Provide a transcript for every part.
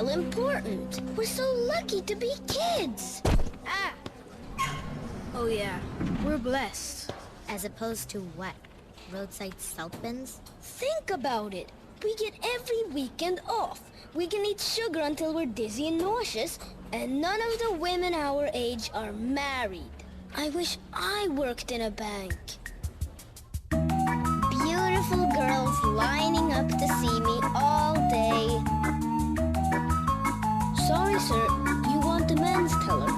real important. We're so lucky to be kids. Ah! Oh yeah, we're blessed. As opposed to what? Roadside salt bins? Think about it. We get every weekend off. We can eat sugar until we're dizzy and nauseous, and none of the women our age are married. I wish I worked in a bank. Beautiful girls lining up to see me all day. Sorry, sir. You want the men's teller?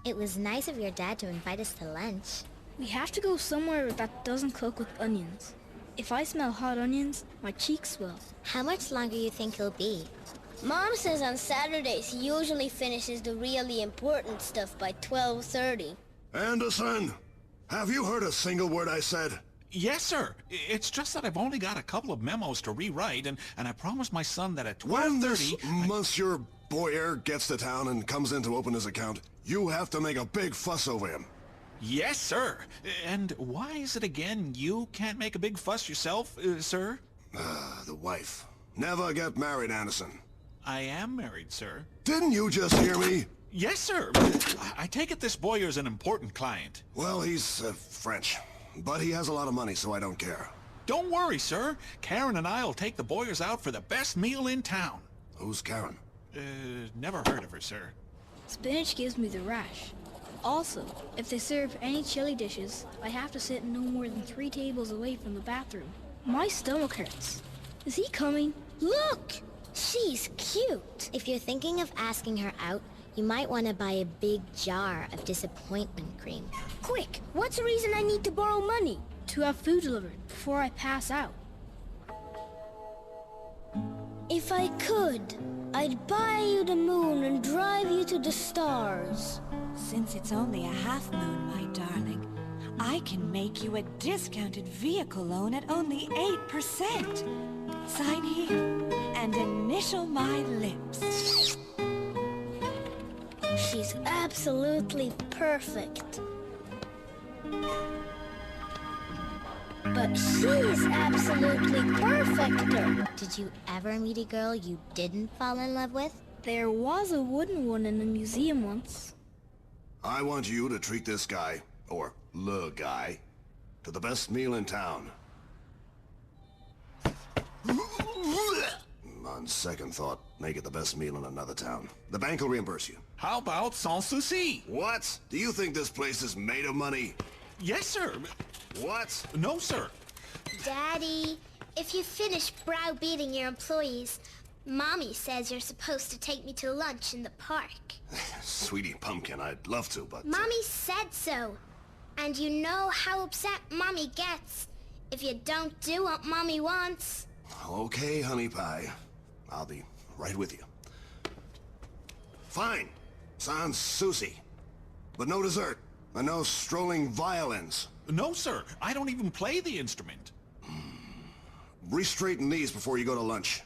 It was nice of your dad to invite us to lunch. We have to go somewhere that doesn't cook with onions. If I smell hot onions, my cheeks swell. How much longer you think he'll be? Mom says on Saturdays he usually finishes the really important stuff by 12:30. Anderson, have you heard a single word I said? Yes, sir. It's just that I've only got a couple of memos to rewrite, and I promised my son that at 12:30... When this Monsieur Boyer gets to town and comes in to open his account, you have to make a big fuss over him. Yes, sir. And why is it again you can't make a big fuss yourself, sir? The wife. Never get married, Anderson. I am married, sir. Didn't you just hear me? Yes, sir. I take it this Boyer's an important client. Well, he's French. But he has a lot of money, so I don't care. Don't worry, sir. Karen and I'll take the Boyers out for the best meal in town. Who's Karen? Never heard of her, sir. Spinach gives me the rash. Also, if they serve any chili dishes, I have to sit no more than 3 tables away from the bathroom. My stomach hurts. Is he coming? Look! She's cute. If you're thinking of asking her out, you might want to buy a big jar of disappointment cream. Quick, what's the reason I need to borrow money? To have food delivered before I pass out. If I could, I'd buy you the moon and drive you to the stars. Since it's only a half moon, my darling, I can make you a discounted vehicle loan at only 8%. Sign here and initial my lips. She's absolutely perfect. But she's absolutely perfecter. Did you ever meet a girl you didn't fall in love with? There was a wooden one in the museum once. I want you to treat this guy, or the guy, to the best meal in town. On second thought, make it the best meal in another town. The bank will reimburse you. How about sans souci? What? Do you think this place is made of money? Yes, sir. What? No, sir. Daddy, if you finish browbeating your employees, Mommy says you're supposed to take me to lunch in the park. Sweetie Pumpkin, I'd love to, but... Mommy said so. And you know how upset Mommy gets if you don't do what Mommy wants. Okay, honey pie. I'll be right with you. Fine. Sans souci. But no dessert, and no strolling violins. No, sir. I don't even play the instrument. Re-straighten these before you go to lunch.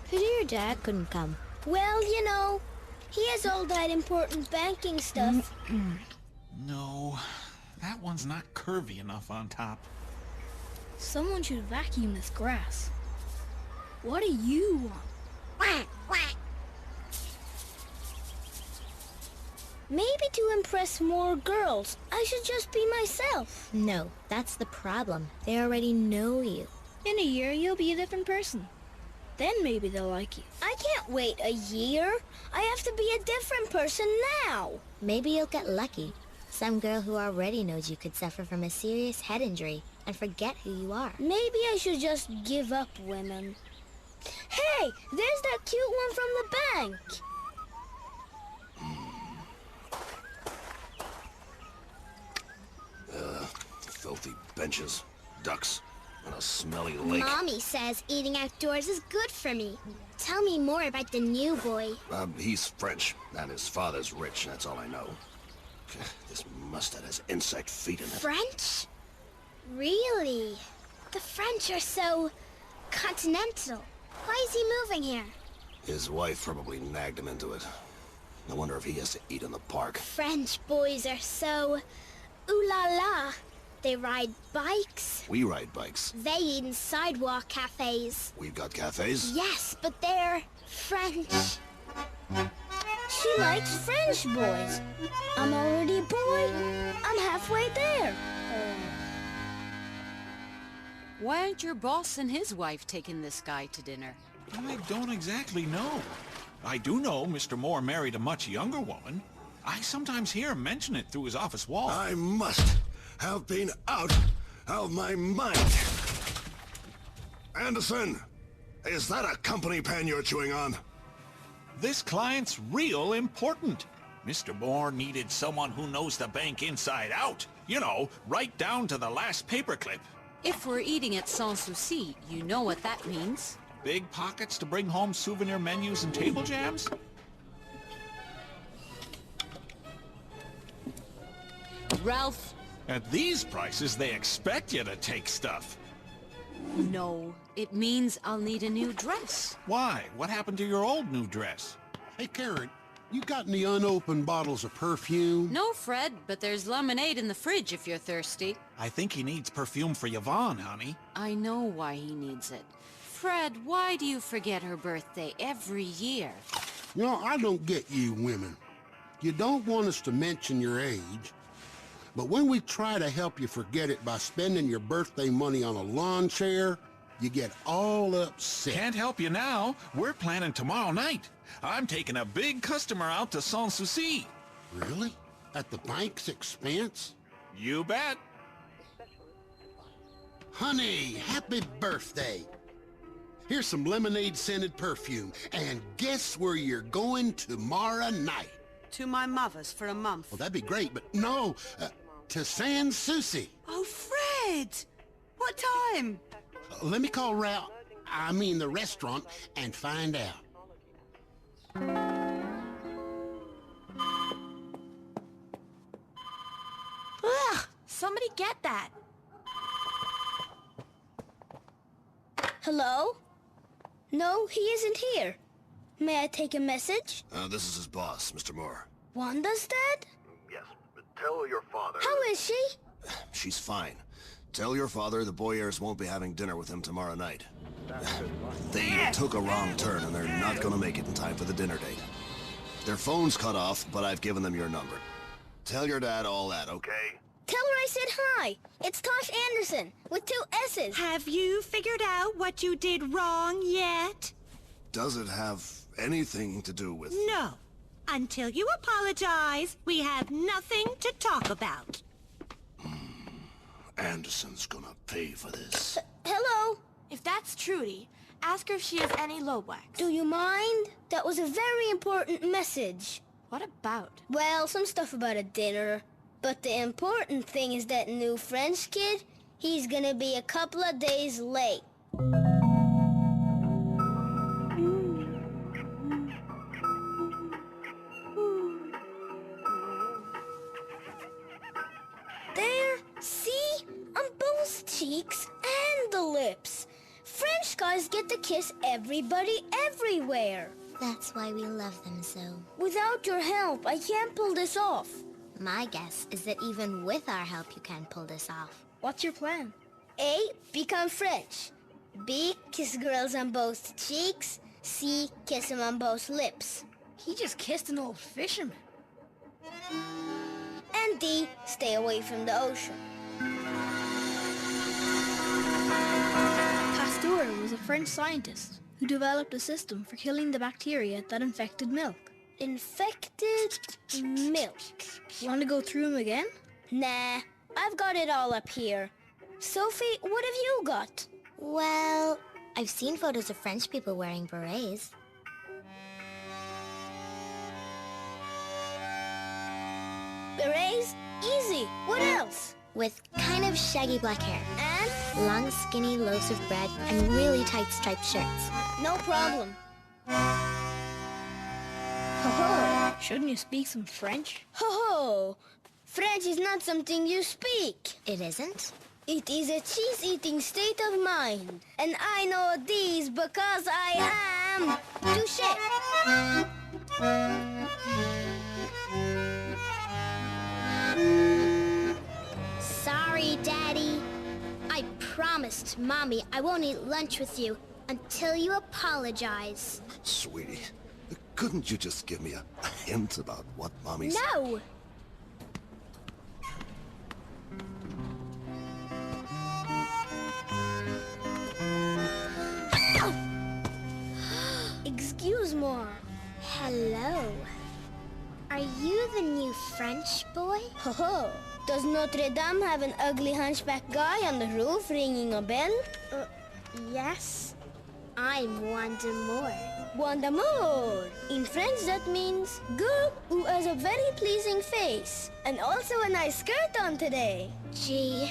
Pity your dad couldn't come. Well, you know, he has all that important banking stuff. No, that one's not curvy enough on top. Someone should vacuum this grass. What do you want? Quack, quack. Maybe to impress more girls, I should just be myself. No, that's the problem. They already know you. In a year, you'll be a different person. Then maybe they'll like you. I can't wait a year. I have to be a different person now. Maybe you'll get lucky. Some girl who already knows you could suffer from a serious head injury and forget who you are. Maybe I should just give up women. Hey, there's that cute one from the bank. Filthy benches, ducks, and a smelly lake. Mommy says eating outdoors is good for me. Tell me more about the new boy. He's French, and his father's rich, that's all I know. This mustard has insect feet in it. French? Really? The French are so continental. Why is he moving here? His wife probably nagged him into it. I wonder if he has to eat in the park. French boys are so ooh la la. They ride bikes. We ride bikes. They eat in sidewalk cafes. We've got cafes. Yes, but they're French. She likes French boys. I'm already a boy. I'm halfway there. Why aren't your boss and his wife taking this guy to dinner? I don't exactly know. I do know Mr. Moore married a much younger woman. I sometimes hear him mention it through his office wall. I must have been out of my mind. Anderson, is that a company pen you're chewing on? This client's real important. Mr. Moore needed someone who knows the bank inside out. You know, right down to the last paperclip. If we're eating at Sans Souci, you know what that means. Big pockets to bring home souvenir menus and table jams? Ralph, At these prices, they expect you to take stuff. no. It means I'll need a new dress. Why? What happened to your old new dress? Hey, Karen, you got any unopened bottles of perfume? No, Fred, but there's lemonade in the fridge if you're thirsty. I think he needs perfume for Yvonne, honey. I know why he needs it. Fred, why do you forget her birthday every year? You know, I don't get you women. You don't want us to mention your age, but when we try to help you forget it by spending your birthday money on a lawn chair, you get all upset. Can't help you now. We're planning tomorrow night. I'm taking a big customer out to Sans Souci. Really? At the bank's expense? You bet. Honey, happy birthday. Here's some lemonade-scented perfume, and guess where you're going tomorrow night? To my mother's for a month. Well, that'd be great, but no, to Sans Souci. Oh, Fred! What time? Let me call the restaurant, and find out. Ugh! Somebody get that. Hello? No, he isn't here. May I take a message? This is his boss, Mr. Moore. Wanda's dad? Yes, but tell your father... How is she? She's fine. Tell your father the Boyers won't be having dinner with him tomorrow night. They took a wrong turn and they're not gonna make it in time for the dinner date. Their phone's cut off, but I've given them your number. Tell your dad all that, okay? Tell her I said hi. It's Tosh Anderson, with 2 S's. Have you figured out what you did wrong yet? Does it have anything to do with... No. Until you apologize, we have nothing to talk about. Anderson's gonna pay for this. Hello? If that's Trudy, ask her if she has any Lowax. Do you mind? That was a very important message. What about? Well, some stuff about a dinner. But the important thing is that new French kid, he's gonna be a couple of days late. There, see? On both cheeks and the lips. French guys get to kiss everybody everywhere. That's why we love them so. Without your help, I can't pull this off. My guess is that even with our help, you can't pull this off. What's your plan? A, become French. B, kiss girls on both cheeks. C, kiss them on both lips. He just kissed an old fisherman. And D, stay away from the ocean. Pasteur was a French scientist who developed a system for killing the bacteria that infected milk. Infected milk. Want to go through them again? Nah, I've got it all up here. Sophie, what have you got? Well, I've seen photos of French people wearing berets. Berets? Easy. What else? With kind of shaggy black hair. And? Long, skinny loaves of bread and really tight striped shirts. No problem. Ho-ho. Shouldn't you speak some French? Ho-ho. French is not something you speak. It isn't? It is a cheese-eating state of mind. And I know these because I am... Touché. Sorry, Dad. Mommy, I won't eat lunch with you until you apologize. Sweetie, couldn't you just give me a hint about what Mommy's... No! Excuse-moi. Hello. Are you the new French boy? Ho ho. Does Notre Dame have an ugly hunchback guy on the roof ringing a bell? Yes. I'm Wanda Moore. Wanda Moore. In French, that means girl who has a very pleasing face and also a nice skirt on today. Gee.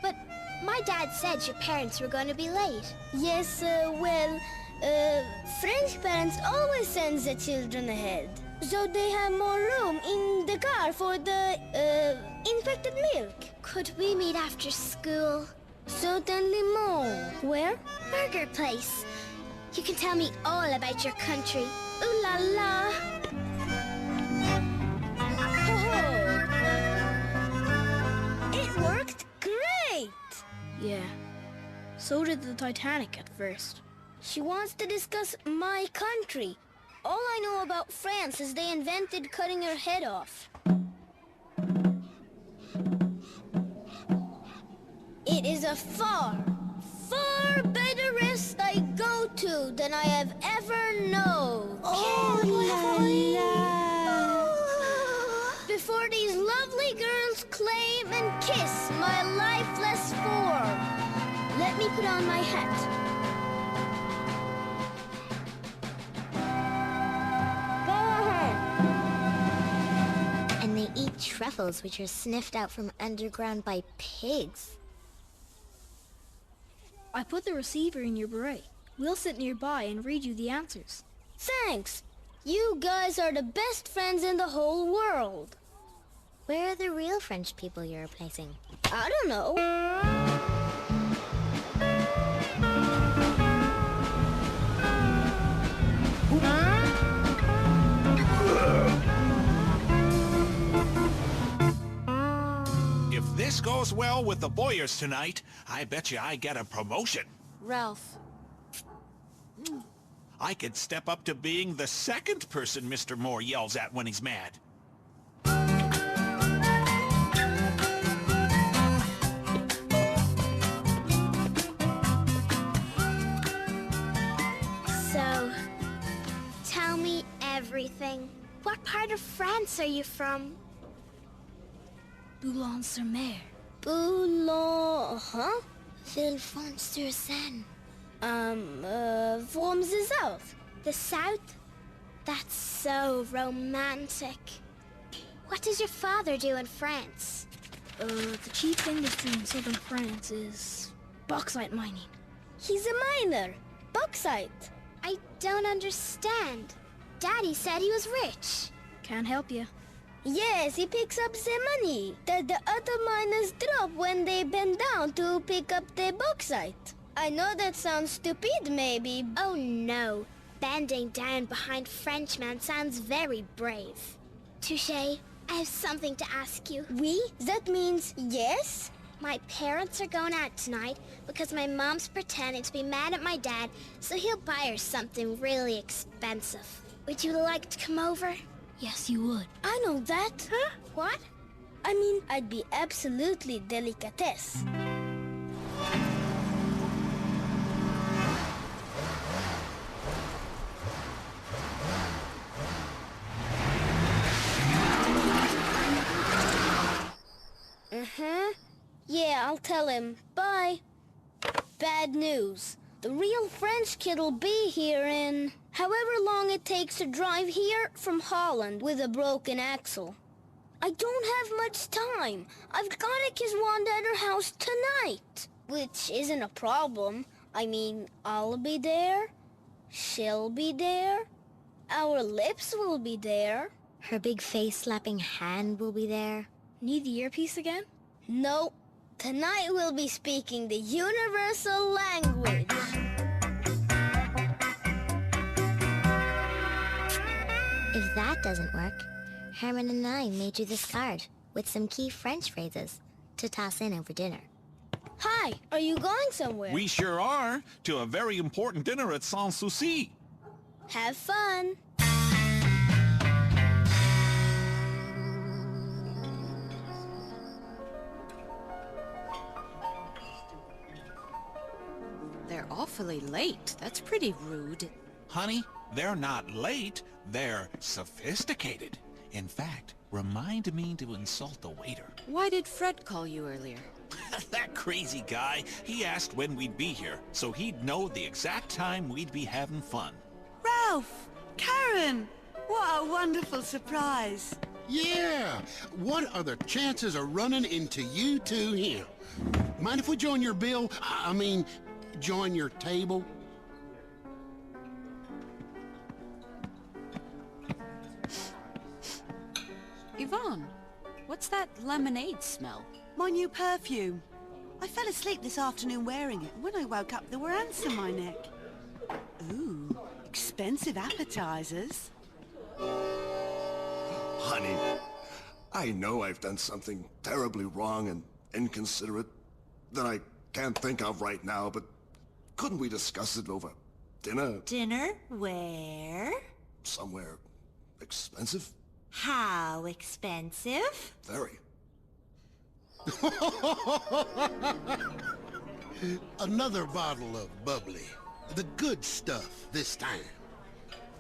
But my dad said your parents were going to be late. Yes, French parents always send the children ahead, so they have more room in the car for the infected milk. Could we meet after school? Certainly more. Where? Burger place. You can tell me all about your country. Ooh la la. Ho ho! It worked great! Yeah. So did the Titanic at first. She wants to discuss my country. All I know about France is they invented cutting her head off. It is a far, far better rest I go to than I have ever known. Oh la la. Before these lovely girls claim and kiss my lifeless form. Let me put on my hat. And they eat truffles which are sniffed out from underground by pigs. I put the receiver in your beret. We'll sit nearby and read you the answers. Thanks. You guys are the best friends in the whole world. Where are the real French people you're replacing? I don't know. If this goes well with the Boyers tonight, I bet you I get a promotion. Ralph, I could step up to being the second person Mr. Moore yells at when he's mad. So, tell me everything. What part of France are you from? Boulogne-sur-Mer. Boulogne, huh? Villefranche-sur-Seine. From the south. The south? That's so romantic. What does your father do in France? The chief industry in southern France is bauxite mining. He's a miner. Bauxite. I don't understand. Daddy said he was rich. Can't help you. Yes, he picks up the money that the other miners drop when they bend down to pick up the bauxite. I know that sounds stupid, maybe. Oh no. Bending down behind Frenchmen sounds very brave. Touche, I have something to ask you. Oui? That means yes? My parents are going out tonight because my mom's pretending to be mad at my dad, so he'll buy her something really expensive. Would you like to come over? Yes, you would. I know that. Huh? What? I mean, I'd be absolutely delicatesse. Yeah, I'll tell him. Bye. Bad news. The real French kid'll be here in however long it takes to drive here from Holland with a broken axle. I don't have much time. I've gotta kiss Wanda at her house tonight. Which isn't a problem. I mean, I'll be there. She'll be there. Our lips will be there. Her big face-slapping hand will be there. Need the earpiece again? No. Tonight we'll be speaking the universal language. If that doesn't work, Herman and I made you this card with some key French phrases to toss in over dinner. Hi. Why? Are you going somewhere? We sure are, to a very important dinner at Sans Souci. Have fun. They're awfully late. That's pretty rude. Honey, they're not late. They're sophisticated. In fact, remind me to insult the waiter. Why did Fred call you earlier? That crazy guy, he asked when we'd be here, so he'd know the exact time we'd be having fun. Ralph! Karen! What a wonderful surprise. Yeah, what are the chances of running into you two here? Mind if we join your bill? I mean, join your table? Yvonne, what's that lemonade smell? My new perfume. I fell asleep this afternoon wearing it, and when I woke up there were ants in my neck. Ooh, expensive appetizers. Honey, I know I've done something terribly wrong and inconsiderate that I can't think of right now, but couldn't we discuss it over dinner? Dinner? Where? Somewhere expensive? How expensive? Very. Another bottle of bubbly. The good stuff this time.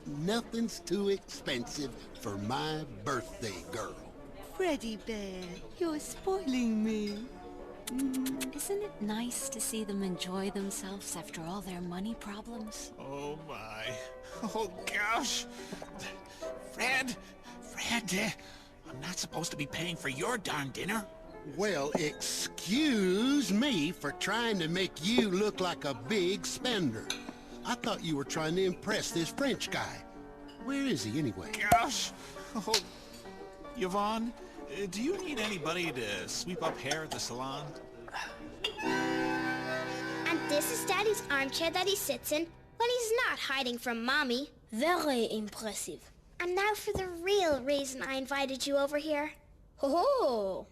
Nothing's too expensive for my birthday girl. Freddy Bear, you're spoiling me. Isn't it nice to see them enjoy themselves after all their money problems? Oh, my. Oh, gosh. Fred, I'm not supposed to be paying for your darn dinner. Well, excuse me for trying to make you look like a big spender. I thought you were trying to impress this French guy. Where is he anyway? Gosh. Oh, Yvonne, do you need anybody to sweep up hair at the salon? And this is Daddy's armchair that he sits in when he's not hiding from Mommy. Very impressive. And now for the real reason I invited you over here. Ho ho!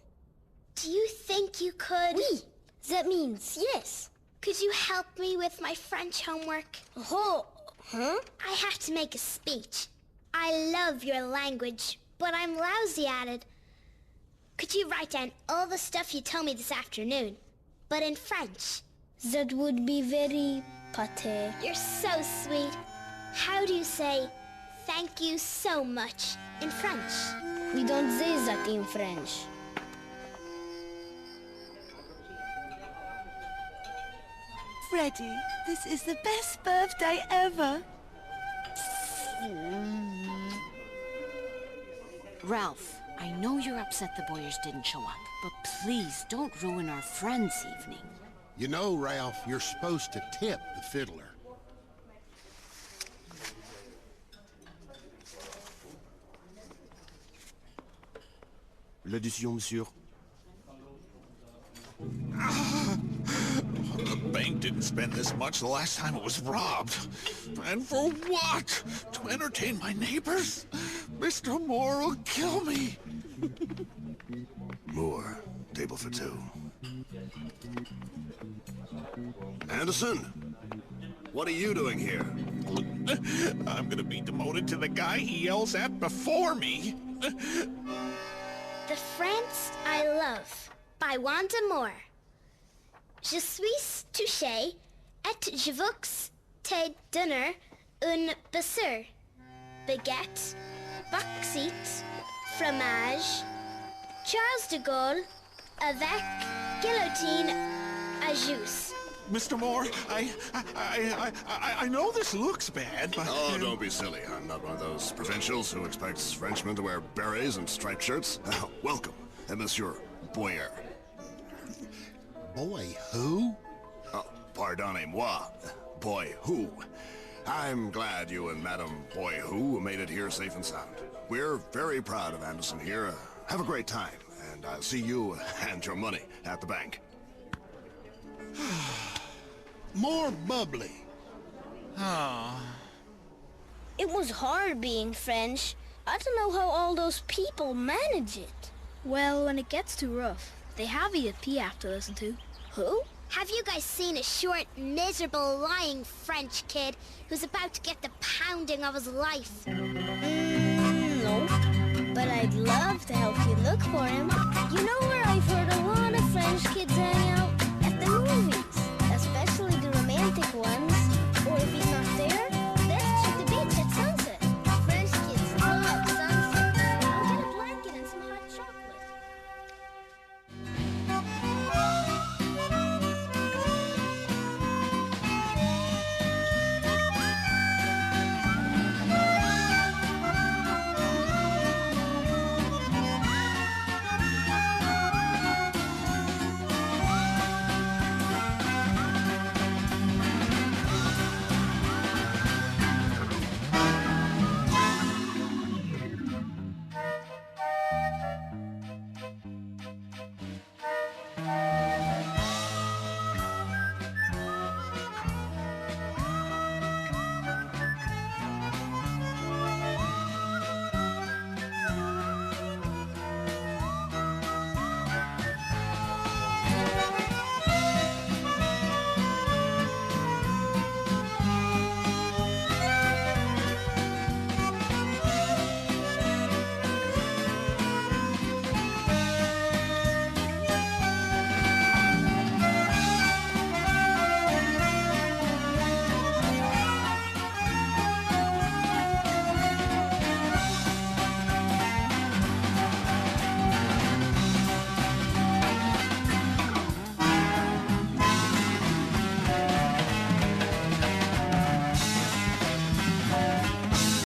Do you think you could... Oui, that means yes. Could you help me with my French homework? Oh, huh? I have to make a speech. I love your language, but I'm lousy at it. Could you write down all the stuff you told me this afternoon, but in French? That would be very pâté. You're so sweet. How do you say thank you so much in French? We don't say that in French. Freddy, this is the best birthday ever. Ralph, I know you're upset the Boyers didn't show up, but please don't ruin our friend's evening. You know, Ralph, you're supposed to tip the fiddler. L'addition, monsieur. The bank didn't spend this much the last time it was robbed. And for what? To entertain my neighbors? Mr. Moore will kill me. Moore, table for two. Anderson, what are you doing here? I'm gonna be demoted to the guy he yells at before me. The France I Love by Wanda Moore. Je suis touché et je vous te donner un baiser. Baguette, bauxite, fromage, Charles de Gaulle avec guillotine à jus. Mr. Moore, I know this looks bad, but... Oh, don't be silly. I'm not one of those provincials who expects Frenchmen to wear berets and striped shirts. Welcome, Monsieur Boyer. Boy, who? Oh, pardonnez-moi, Boy Who. I'm glad you and Madame Boy Who made it here safe and sound. We're very proud of Anderson here. Have a great time, and I'll see you and your money at the bank. More bubbly. Oh. It was hard being French. I don't know how all those people manage it. Well, when it gets too rough, they have EFP app to listen to. Who? Have you guys seen a short, miserable, lying French kid who's about to get the pounding of his life? No. But I'd love to help you look for him. You know where I've heard a lot of French kids hang out? At the movies. Especially the romantic ones.